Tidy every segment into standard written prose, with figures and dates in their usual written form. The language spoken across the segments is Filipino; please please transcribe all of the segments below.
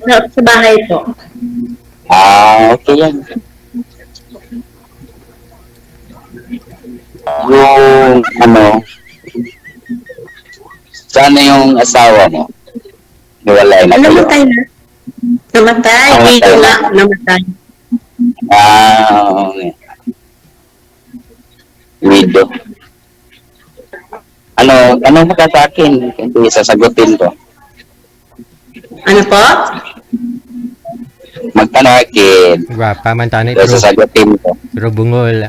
sa bahay po. Okay yan. Yung ano, sana yung asawa mo? Hiwalay na kayo. Namatay na. Namatay. Namatay Dito na. na. Namatay. Okay. Widow. Ano maka sa akin? Hindi sasagutin ko. Ano po? Magtanakin. Gwapa man tanay Hindi sasagutin ko. pero bungol.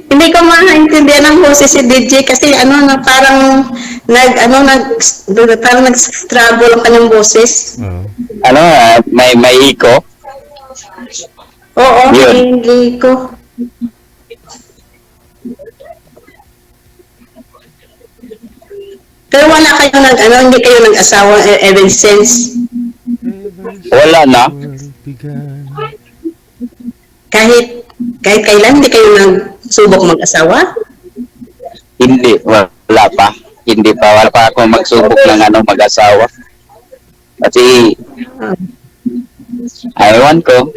Hindi ko maintindihan ng boses si DJ kasi parang nag-struggle ang kanyang boses. Oo. May iko. Oo, Yun. hindi ko. Pero wala kayo hindi kayo nag-asawa ever since. Wala na. Kahit kailan hindi kayo nagsubok mag-asawa? Hindi. Wala pa. Hindi pa. Wala pa ako magsubok ng mag-asawa. Kasi, ayawan ko.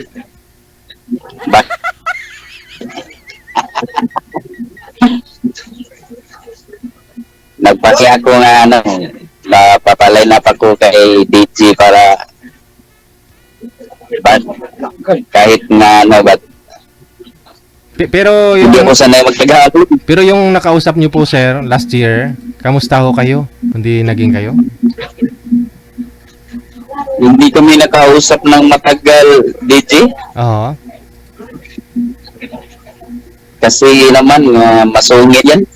Nagpaki ako nga napapalay na pa ko kay DJ para kahit na ba't Pero hindi ako sanay magtagalog. pero yung nakausap niyo po sir last year, kamusta ho kayo? Hindi naging kayo? Hindi kami nakausap ng matagal, DJ. Oo. Kasi naman, masungit yan.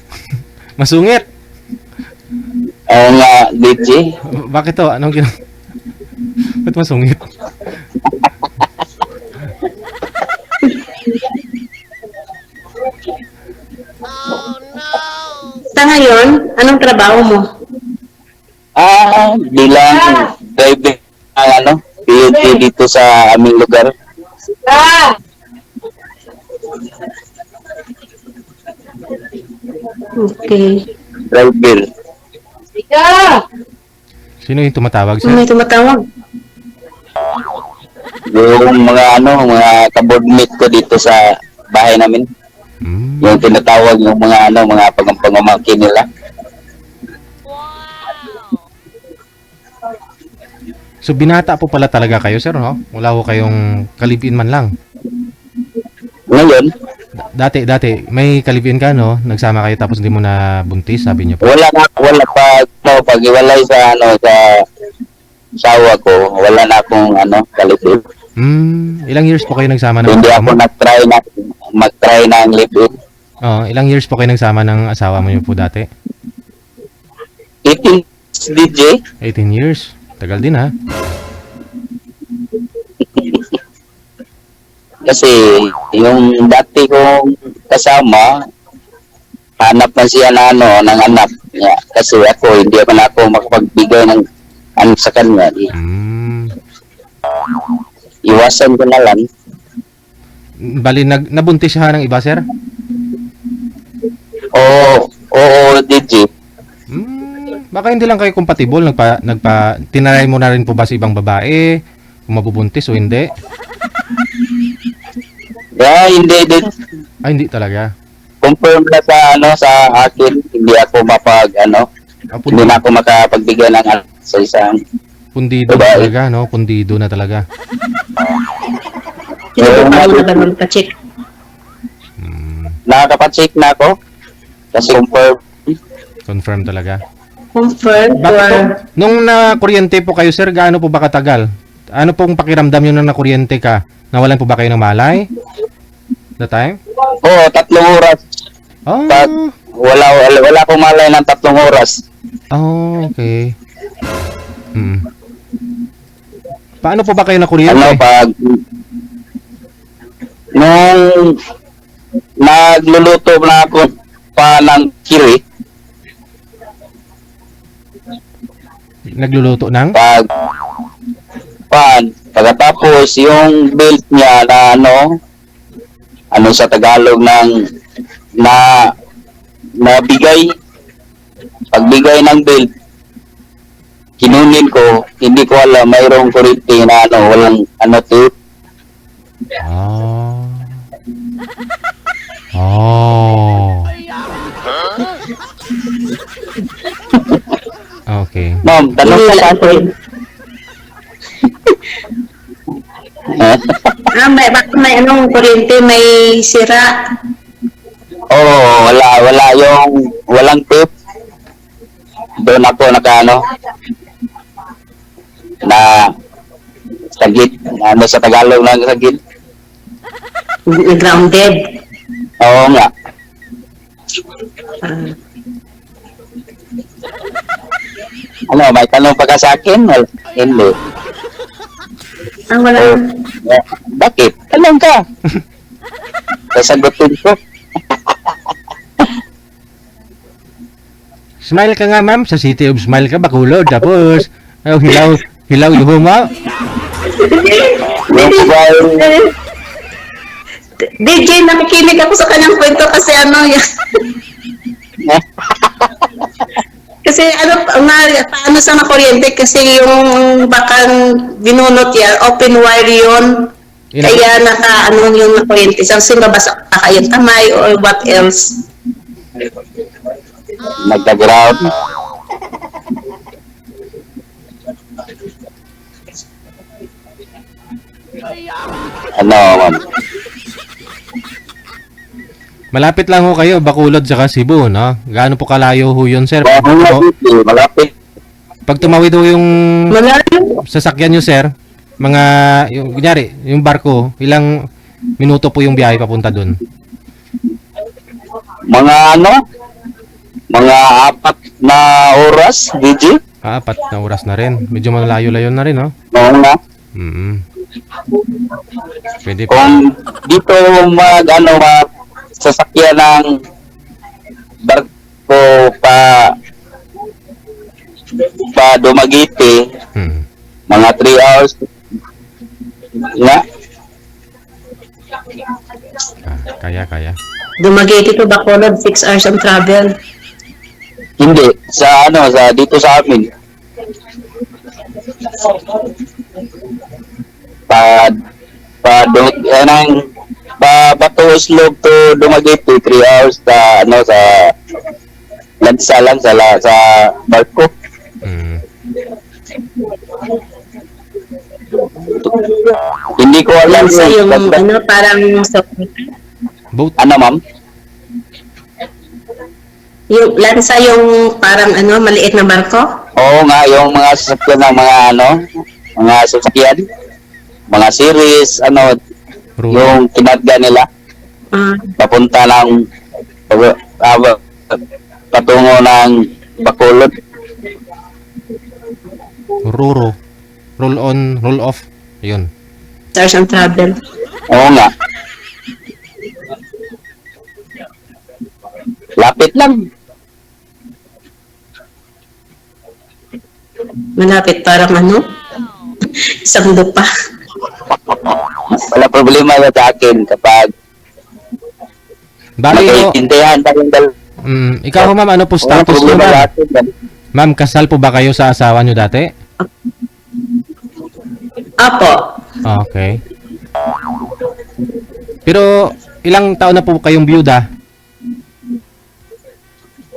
Masungit. Oo nga, DJ. Bakit to? Anong Ba't masungit? Sa ngayon, anong trabaho mo? Bilang driver PUT dito sa aming lugar. Okay. Driver. Sino yung tumatawag sir? May tumatawag. Yung mga kaboardmate ko dito sa bahay namin. Yung tinatawag yung mga pangpangamakin nila. So binata po pala talaga kayo sir, no? Wala ho kayong kalibin man lang. Ngayon, Dati may kalibin ka, no? Nagsama kayo tapos hindi mo na buntis, sabi niyo po. wala pa pag-iwalay sa sa sawa ko, wala na akong kalipin. Ilang years po kayo nagsama ng Hindi asawa ako mo? mag-try ng live-in. Ilang years po kayo nagsama ng asawa mo niyo po dati? 18 DJ. 18 years. Tagal din ha. Kasi yung dati kong kasama, hanap na siya ng anak niya. Kasi ako, hindi pa na ako makapagbigay ng anak sa kanya. Iwasan ko na lang. Bali, nabuntis siya ng iba, sir? Oo, DJ. Baka hindi lang kayo compatible. Tinaray mo na rin po ba sa ibang babae? Kung mabubuntis o hindi? Hindi. Hindi talaga. Confirm na sa akin, hindi ako hindi na ako makapagbigay ng anak sa isang Pundido na babae. talaga, no? Pundido na talaga. Sinubukan mo na ba magpa-check? Nakakapag-check na ako. Kasi Confirm talaga. Confirm Bakit po? or... Nung na-kuryente po kayo, sir, gaano po ba katagal? Ano pong pakiramdam yun na nakuryente ka? Nawalan po ba kayo ng malay? The time? Oo, 3 oras. Pag wala akong malay ng 3 oras. Okay. Paano po ba kayo nakuryente? Nung nagluluto na ako pa ng kiri, Nagluluto ng? Pagkatapos yung belt niya na sa Tagalog nabigay, pagbigay ng belt, kinunin ko, hindi ko alam, mayroong kuryente na ano, walang ano tip. Ah. Oh. Okay. Ma'am, tanong ka sa akin. Bakit may anong kuryente, may sira. Oo, wala yung, walang tip. Doon ako nakaano, na sagit, ano sa Tagalog lang sagit. Grounded. Oo nga. Ah, Ano, may tanong pa ka sa akin? Well, hindi. wala. Oh, bakit? Tanong ka. Sasagutin ko. Smile ka nga, ma'am. Sa City of Smile ka, Bacolod. Tapos, hilaw yung huma. Yung mobile, DJ, nakikinig ako sa kanyang kwento kasi ano yan. Kasi ano, paano sa kuryente kasi yung bakang binunot yan, open wire yun. Kaya ano yung kuryente. Sa sinabasa pa yung kamay or what else. nagka-ground. Ano, ma'am? Malapit lang ho kayo, Bacolod saka Cebu, no? Gaano po kalayo ho yun, sir? Malapit. Pag tumawid ho yung Malayo. sasakyan nyo, sir, yung, kunyari, yung barko, ilang minuto po yung biyahe papunta dun? Mga ano? Mga 4 na oras, DJ? 4 na oras na rin. Medyo malayo-layo na rin, no? Oo nga. Pwede po. Kung dito ano, sasakyan ng barko pa Dumaguete, mga 3 hours na. Kaya. Dumaguete to Bacolod, 6 hours ang travel. Hindi, sa dito sa amin. Bato Islog to Dumaguete, 3 hours sa lansa lang sa barko. Hindi ko alam Sa yung basta- parang Boat? ano, ma'am? yung lansa yung parang maliit na barko. Oo nga, yung mga sasakyan ng mga sasakyan, mga series, yung kinadga nila, papunta ng patungo ng Bacolod. Ruro. Roll on, roll off. Yun. Hours ang travel. Oo nga. Lapit lang. Malapit, parang isang dupa. Wala problema sa akin kapag Bali ho, magkaintindihan tayong dalawa. ikaw ho, ma'am, ano po Walang status nyo, problema sa ma'am? atin. Ma'am, kasal po ba kayo sa asawa nyo dati? Apo. Okay. Pero, ilang taon na po kayong byuda?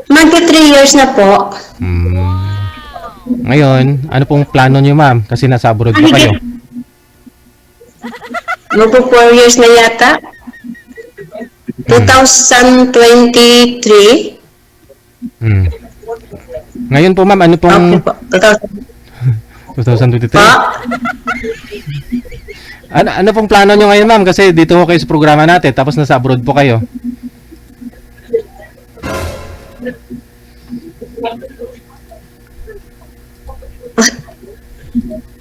Magka 3 years na po. Ngayon, ano pong plano nyo, ma'am? Kasi nasa abroad pa kayo. Magpo 4 years na yata. 2023. Ngayon po, ma'am, ano Okay pong po. 2023? Po. Ano pong plano nyo ngayon, ma'am? Kasi dito ho kayo sa programa natin, tapos nasa abroad po kayo.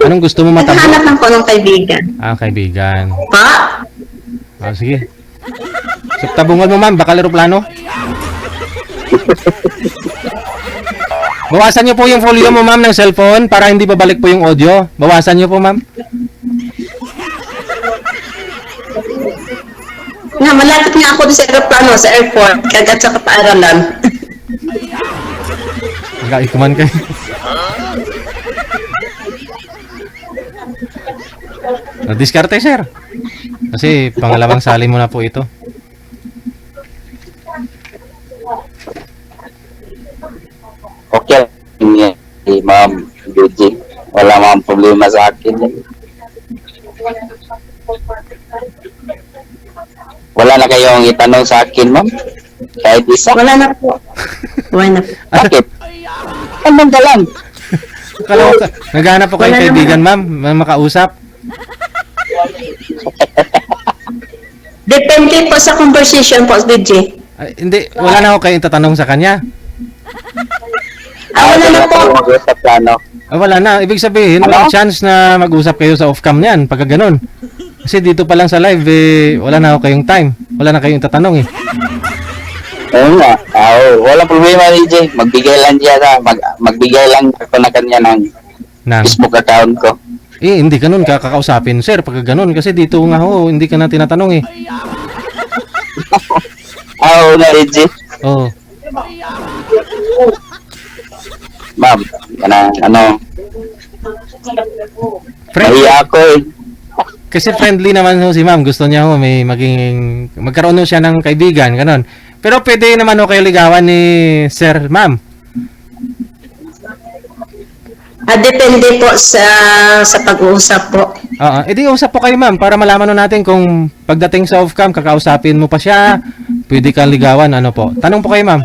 Anong gusto mo matabo? Naghanap lang po ng kaibigan. Kaibigan. Pa? Sige. So, tabungan mo, ma'am. Baka aeroplano. Bawasan niyo po yung volume mo, ma'am, ng cellphone para hindi babalik po yung audio. Bawasan niyo po, ma'am. Malapit nga ako sa aeroplano, sa airport, kagat sa kapaaralan. Nag-ikuman kayo. Diskarte, sir. Kasi pangalawang sali mo na po ito. Okay lang Ma'am Eugene. Wala mga problema sa akin. Wala na kayong itanong sa akin, ma'am? Kahit isa? Wala na po. Wala na po. Bakit? Anong ka lang? Kala ko, naghahanap po kayong Wala kaibigan, ma'am, na makausap. Depende po sa conversation po, DJ. Ay, hindi, wala na ako kayong tatanong sa kanya. Wala na po. Mag-usap ka, no? Wala na. Ibig sabihin, Ano? walang chance na mag-usap kayo sa off-cam niyan, pagka ganun. Kasi dito pa lang sa live, wala na ako kayong time. Wala na kayong tatanong eh. Oo nga. Wala problema, DJ. Magbigay lang siya magbigay lang ako na kanya ng Nang, Facebook account ko. hindi ganun ka kakausapin, sir, pagka ganun. Kasi dito nga ho, hindi ka na tinatanong eh. Oo na, DJ. Oo. Ma'am, ano, mahiya ako eh. Kasi friendly naman ho si ma'am. Gusto niya ho may magkaroon ho siya ng kaibigan, ganun. Pero pwede naman ho kayo ligawan ni sir, ma'am. Depende po sa pag-uusap po. Oo, edi usap po kayo ma'am para malaman ho natin kung pagdating sa off-cam, kakausapin mo pa siya, pwede kang ligawan, ano po. Tanong po kayo ma'am.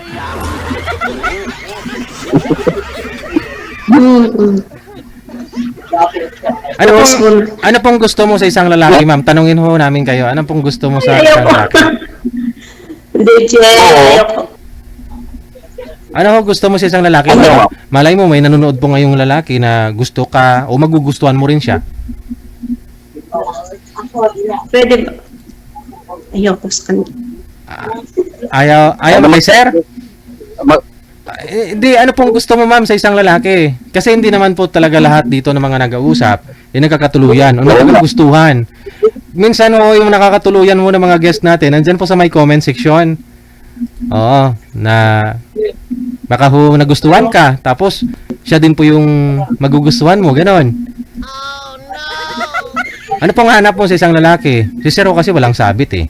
Ano pong gusto mo sa isang lalaki, ma'am? Tanungin ho namin kayo. Ano pong gusto mo sa isang lalaki? DJ, ayoko. Ano ho gusto mo sa isang lalaki? Malay mo, may nanonood po ngayong lalaki na gusto ka o magugustuhan mo rin siya. Pwede ba? Ayoko sa kanila. Ayaw mo kay sir? Mag- Hindi, ano pong gusto mo ma'am sa isang lalaki? Kasi hindi naman po talaga lahat dito ng mga nag-uusap nagkakatuluyan o nagkagustuhan. Minsan ho, yung nakakatuluyan mo ng mga guest natin, nandyan po sa my comment section. Oo, na baka ho nagustuhan ka, tapos siya din po yung magugustuhan mo, ganon. Ano pong hanap mo sa isang lalaki? Si sir ho kasi walang sabit eh.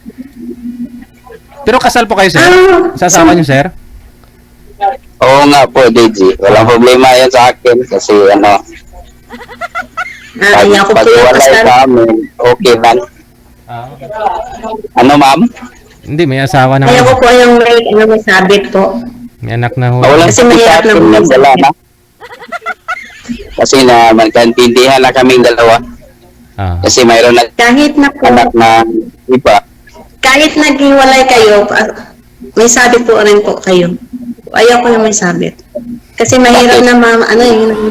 Pero kasal po kayo sir? Sasama niyo sir? Oo nga po, DJ. Walang problema yan sa akin kasi ano, Ayoko po yung pag-walay kasal. sa amin, okay lang. Ano, ma'am? Hindi, may asawa na. Ayoko po yung may sabit po. May anak na ho. Walang Kasi mahirap na sakit, po. wala na. Kasi na magkaintindihan na kaming dalawa. Kasi mayroon na Kahit na po, anak na iba. kahit naghiwalay kayo, may sabit po rin po kayo. Ayoko na may sabit. Kasi mahirap na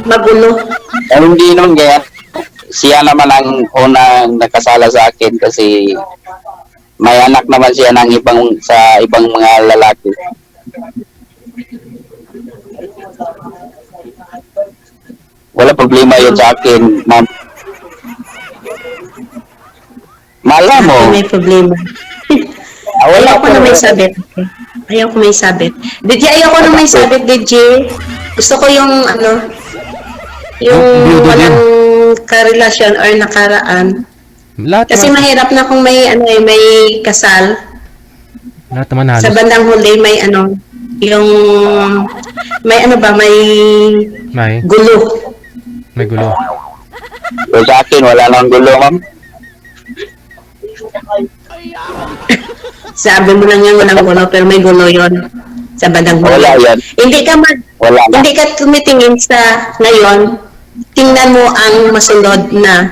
magulo. Hindi naman kaya. Siya naman ang unang nakasala sa akin kasi may anak naman siya ng ibang mga lalaki. Wala problema yun sa akin, ma'am. Mala mo. May problema. Wala Ayoko na may sabit. Ayoko may sabit. DJ, ayoko na may sabit, DJ. Gusto ko yung yung Biudo walang karelasyon or nakaraan. Lahat Kasi naman, mahirap na kung may may kasal. lahat naman halos. Sa bandang huli may yung may May gulo. gulo. So, sa akin, wala nang gulo, ma'am. Sabi mo lang yan walang gulo pero may gulo yon sa bandang huli. Wala yan. Wala na. Hindi ka tumitingin sa ngayon. Tingnan mo ang masunod na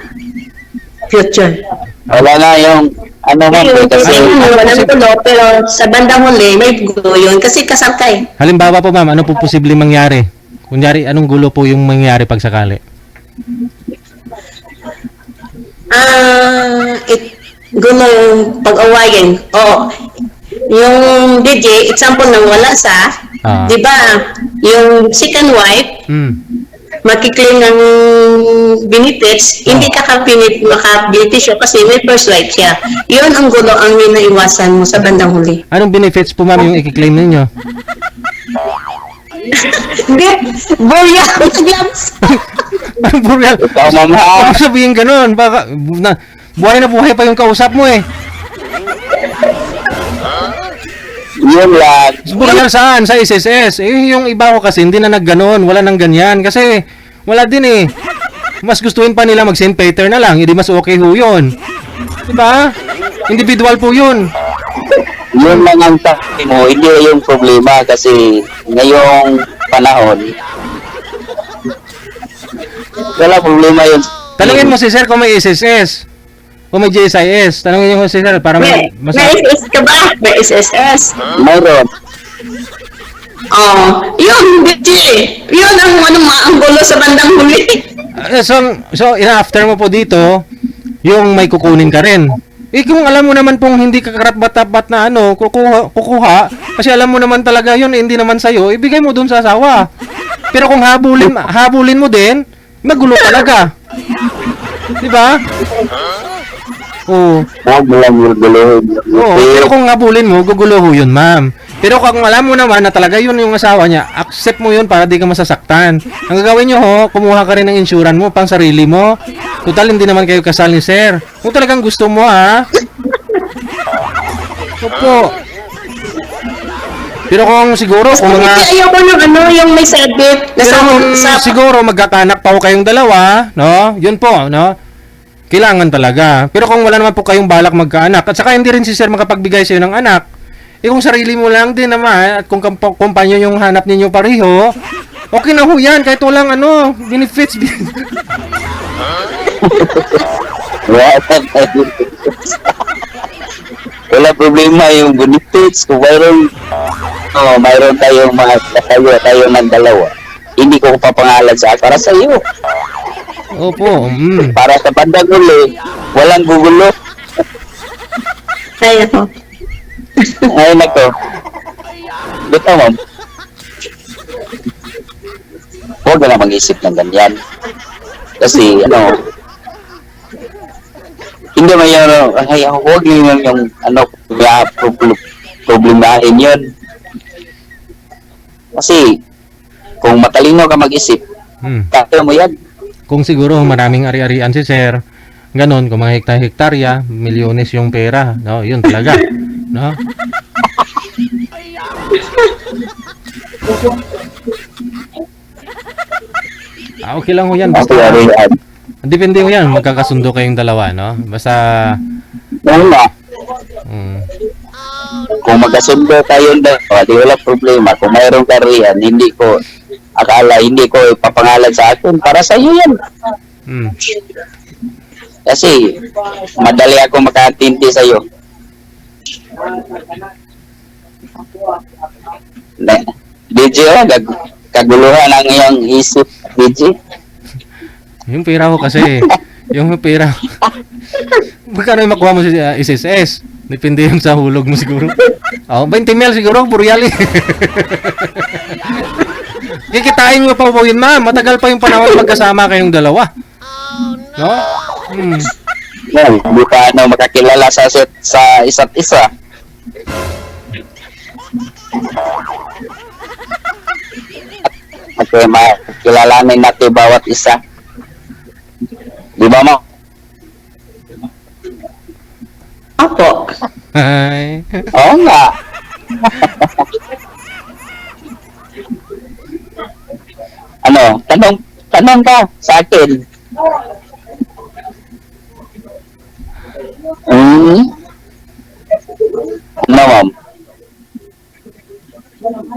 future. Wala na yung ma'am. Ngayon, Kasi tingnan mo walang gulo pero sa bandang huli may gulo yun kasi kasal ka eh. Halimbawa po ma'am, ano po posibleng mangyari? Kunyari, anong gulo po yung mangyari pag sakali? Gulo yung pag-awayin. Yung DJ, example nang wala sa, di ba, yung second wife, makiklaim ng benefits, hindi ka makabenepisyo kasi may first wife siya. Yun ang gulo ang ninaiwasan mo sa bandang huli. Anong benefits po ma'am yung i-claim ninyo? Hindi, gloves. Anong Boreal? ikaw, ma'am, ha? Baka sabihin ganun. Baka, Buhay na buhay pa yung kausap mo eh. Yun lang. Burial saan? Sa SSS. Eh, yung iba ko kasi hindi na nagganon. Wala nang ganyan. Kasi, wala din eh. Mas gustuin pa nila mag-St. Peter na lang. Hindi mas okay ho yun. Diba? Individual po yun. Yun lang ang sabi mo, hindi yung problema kasi ngayong panahon, wala problema yun. Tanungin mo si Sir kung may SSS. Kung may JSIS. Tanungin mo si Sir para May SSS ka ba? May SSS. Mayroon. Oh, yun, DJ. Yun ang gulo sa bandang huli. So ina-after mo po dito, yung may kukunin ka rin. Eh kung alam mo naman pong hindi ka karapat-dapat na kukuha, kasi alam mo naman talaga yun, hindi naman sa'yo, ibigay mo dun sa asawa. Pero kung habulin mo din, magulo talaga. Di ba? Oo. Huwag mo lang guluhin. Oo, pero kung habulin mo, gugulo ho yun, ma'am. Pero kung alam mo naman na talaga yun yung asawa niya, accept mo yun para di ka masasaktan. Ang gagawin nyo ho, kumuha ka rin ng insurance mo pang sarili mo. Total, hindi naman kayo kasal ni Sir. Kung talagang gusto mo, ha? Opo. Pero kung siguro, kung mga... Ayoko ng yung may sabit. Pero kung siguro magkakanak pa ho kayong dalawa, no? Yun po, no? Kailangan talaga. Pero kung wala naman po kayong balak magkaanak, at saka hindi rin si Sir makapagbigay sa'yo ng anak, eh kung sarili mo lang din naman, at kung kumpanyo yung hanap ninyo pareho, okay na ho yan, kahit walang benefits. Wala problema yung benefits. Kung mayroon tayong tayo ng dalawa. Hindi ko papangalan para sa iyo. Opo. Para sa bandang uli, walang gugulo. Ay, ako. Ay, nako. Bito, ma'am. Huwag ka na mag-isip ng ganyan. Kasi, hindi man yun, huwag yun yung, problemahin yun. Kasi, kung matalino ka mag-isip, kaya mo yan. Kung siguro maraming ari-arian si Sir, ganon, kung mga hektarya, milyones yung pera, no? Yun talaga, no? Okay lang ho yan. Basta, depende ho yan. Magkakasundo kayong dalawa, no? Basta... Wala. Kung magkasundo tayong dalawa, di wala problema. Kung mayroong kariyan, hindi ko ipapangalan sa akin. Para sa iyo yan. Kasi, madali ako makaintindi sa iyo. DJ, kaguluhan ang iyong isip, DJ. Yung pera ko kasi, yung pera, magkano yung makuha mo sa SSS? Depende yung sa hulog mo siguro. 20 mil siguro, buryali. Kikitain mo pa po yun, ma'am. Matagal pa yung panahon magkasama kayong dalawa. No? Well, hindi pa makakilala sa isa't isa. Okay, makilalanin natin bawat isa. Di ba, mo? Opo. Ay. Oo nga. Tanong ka sa akin. Ma'am?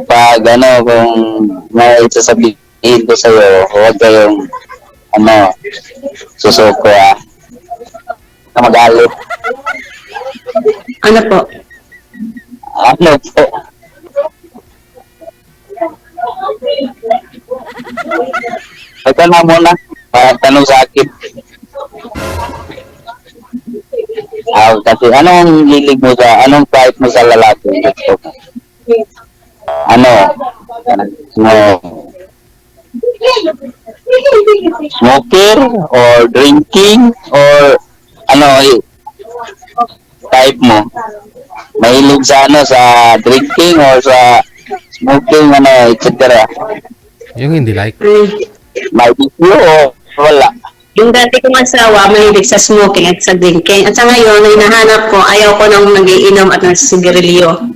Pag kung may sasabihin ko sa'yo, huwag kayong susuko na magalit. Ano po? Ano po? Ito na muna. Tanong sa akin. Kasi anong hilig mo anong type mo sa lalaki? Smoker or drinking or type mo? Mahilig sa drinking or sa smoking etc. Yung hindi like. May issue o wala? Yung dati kong asawa, mahilig sa smoking at sa drinking. At sa ngayon, ay nahanap ko, ayaw ko nang nagiinom at nagsigarilyo.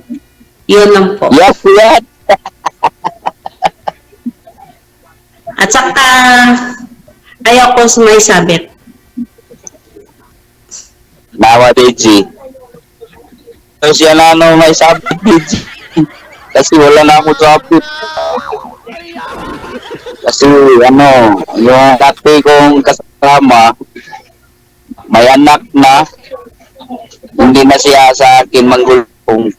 Yun lang po. Yes, yes. At saka, ayaw ko may sabit. Nawa, DJ. So, siya na may sabit, DJ. Kasi wala na ako sabit. Kasi yung dati kong kasama, may anak na, hindi na siya sa akin manggulong.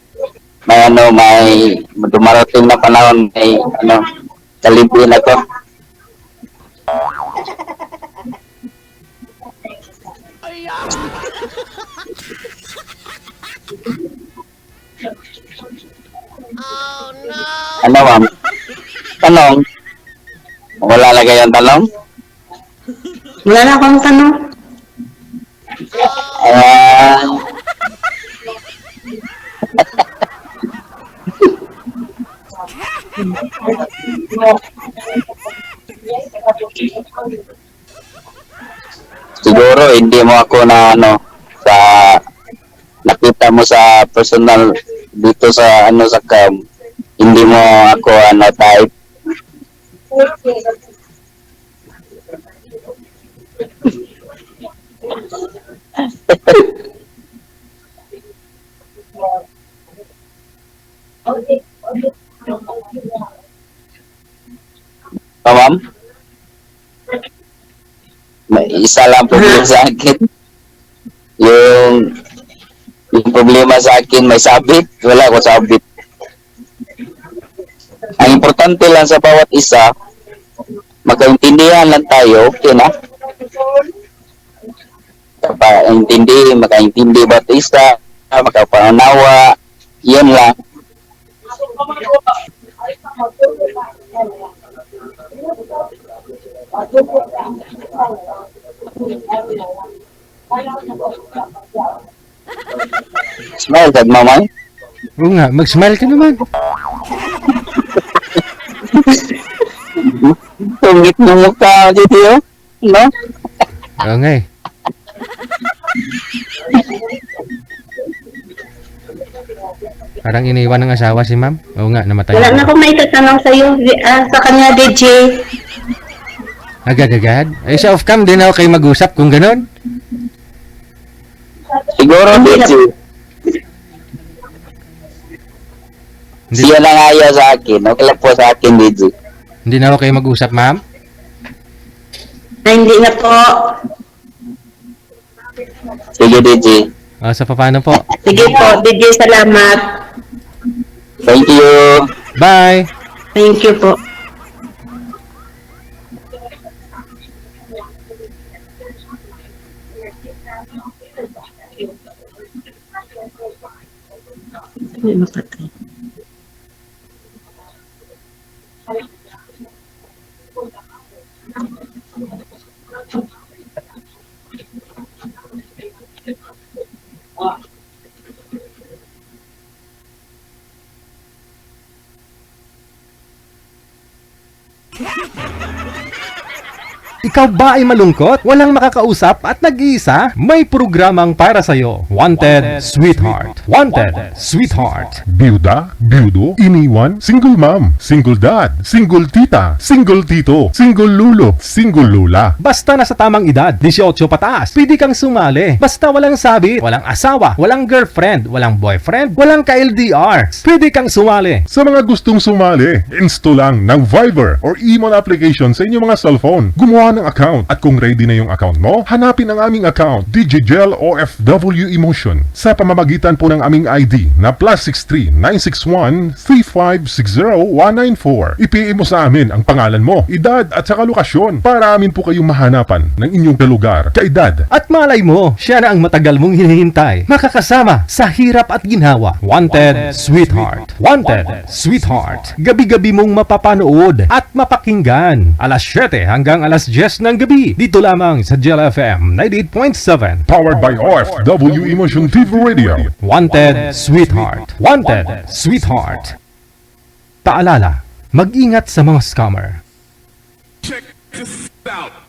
May dumarating na panahon, may kalipin na to. Ano, ma'am? Tanong? Wala na kayong tanong? Wala na akong tanong. Ah, siguro hindi mo ako na sa nakita mo sa personal dito sa sa cam, hindi mo ako type. Ma'am? May isa lang problema sa akin. Yung problema sa akin, may sabit. Wala ko sabit. Ang importante lang sa bawat isa, magkaintindihan lang tayo, okay na? Makaintindi bawat isa, makapanawa, yun lang. Smile ka, mamay? Oo nga, mag-smile ka naman. Tungit ng mukha dito, no? Oo nga eh. Parang iniwan ng asawa si ma'am. Oo nga, namatay. Wala na akong may tatanong sa'yo, sa kanya, DJ. Agad-agad? Ay, sa off-cam din ako kayo mag-usap kung ganun. Siguro, DJ. Hindi, Siya lang ayaw sa akin. Okay lang po sa akin, DJ. hindi na ako kayo mag-usap, ma'am. Na hindi na po. Sige, DJ. Sa paano po? Sige po, DJ, salamat. Thank you. Bye! Thank you po. May mapatay. Ikaw ba ay malungkot? Walang makakausap at nag-iisa? May programang para sa'yo. Wanted, Sweetheart. Wanted, Sweetheart. Byuda, byudo, iniwan, single mom, single dad, single tita, single tito, single lulo, single lula. Basta nasa tamang edad, 18 pataas, pwede kang sumali. Basta walang sabit, walang asawa, walang girlfriend, walang boyfriend, walang ka-LDR. Pwede kang sumali. Sa mga gustong sumali, install lang ng Viber or email application sa inyong mga cellphone. Gumawa ng account at kung ready na yung account mo, hanapin ang aming account, DJGel OFW Emotion, sa pamamagitan po ng aming ID na +63 961 3560 194. I-PM mo sa amin ang pangalan mo, edad at saka lokasyon para amin po kayong mahanapan ng inyong lugar, kaedad. At malay mo, siya na ang matagal mong hinihintay. Makakasama sa hirap at ginhawa. Wanted, Sweetheart. Wanted, Sweetheart. Gabi-gabi mong mapapanood at mapakinggan. Alas 7 hanggang alas 10 ng gabi. Dito lamang sa Gel FM 98.7. Powered by OFW Emotion TV Radio. Wanted, Sweetheart. Wanted, Sweetheart. Paalala, mag-ingat sa mga scammer. Check this out.